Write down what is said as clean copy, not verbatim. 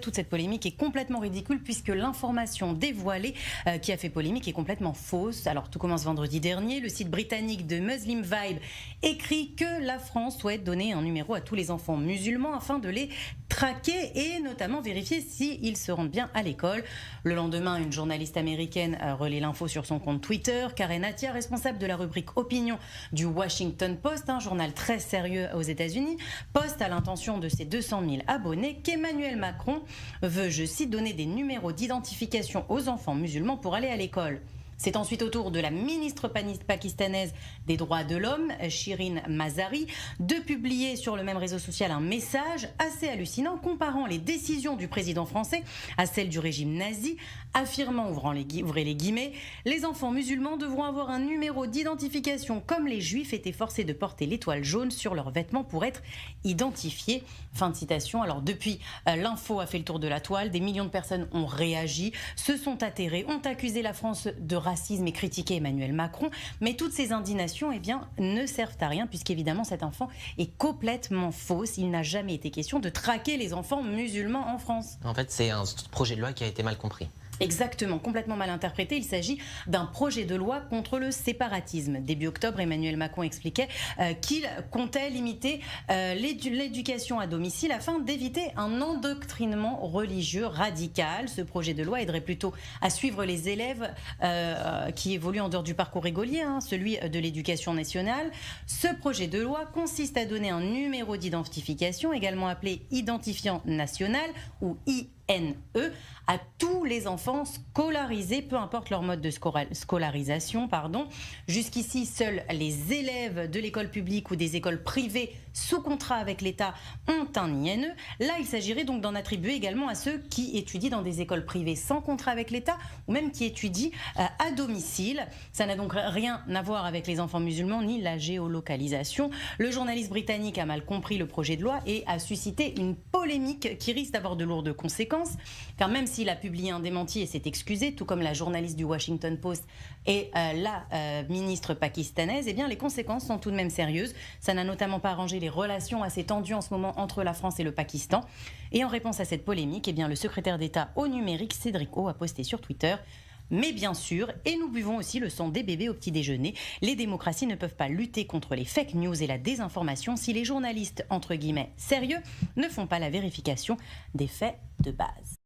Toute cette polémique est complètement ridicule puisque l'information dévoilée qui a fait polémique est complètement fausse. Alors tout commence vendredi dernier. Le site britannique de Muslim Vibe écrit que la France souhaite donner un numéro à tous les enfants musulmans afin de les traquer et notamment vérifier s'ils se rendent bien à l'école. Le lendemain, une journaliste américaine relaie l'info sur son compte Twitter. Karen Attia, responsable de la rubrique Opinion du Washington Post, un journal très sérieux aux États-Unis, poste à l'intention de ses 200 000 abonnés qu'Emmanuel Macron veut, je cite, donner des numéros d'identification aux enfants musulmans pour aller à l'école. C'est ensuite au tour de la ministre pakistanaise des droits de l'homme, Shirin Mazari, de publier sur le même réseau social un message assez hallucinant comparant les décisions du président français à celles du régime nazi, affirmant, ouvrez les guillemets, les enfants musulmans devront avoir un numéro d'identification comme les juifs étaient forcés de porter l'étoile jaune sur leurs vêtements pour être identifiés. Fin de citation. Alors depuis, l'info a fait le tour de la toile, des millions de personnes ont réagi, se sont atterrées, ont accusé la France de racisme et critiqué Emmanuel Macron, mais toutes ces indignations ne servent à rien puisqu'évidemment cette info est complètement fausse. Il n'a jamais été question de traquer les enfants musulmans en France. En fait, c'est un projet de loi qui a été mal compris. Exactement, complètement mal interprété. Il s'agit d'un projet de loi contre le séparatisme. Début octobre, Emmanuel Macron expliquait qu'il comptait limiter l'éducation à domicile afin d'éviter un endoctrinement religieux radical. Ce projet de loi aiderait plutôt à suivre les élèves qui évoluent en dehors du parcours régulier, celui de l'éducation nationale. Ce projet de loi consiste à donner un numéro d'identification, également appelé identifiant national ou INE, à tous les enfants scolarisés, peu importe leur mode de scolarisation. Jusqu'ici, seuls les élèves de l'école publique ou des écoles privées sous contrat avec l'État ont un INE. Là, il s'agirait donc d'en attribuer également à ceux qui étudient dans des écoles privées sans contrat avec l'État ou même qui étudient à domicile. Ça n'a donc rien à voir avec les enfants musulmans ni la géolocalisation. Le journaliste britannique a mal compris le projet de loi et a suscité une polémique qui risque d'avoir de lourdes conséquences, car même s'il a publié un démenti et s'est excusé, tout comme la journaliste du Washington Post et la ministre pakistanaise, eh bien les conséquences sont tout de même sérieuses. Ça n'a notamment pas arrangé les relations assez tendues en ce moment entre la France et le Pakistan. Et en réponse à cette polémique, eh bien, le secrétaire d'État au numérique, Cédric O, a posté sur Twitter: mais bien sûr, et nous buvons aussi le sang des bébés au petit déjeuner, les démocraties ne peuvent pas lutter contre les fake news et la désinformation si les journalistes, entre guillemets, sérieux, ne font pas la vérification des faits de base.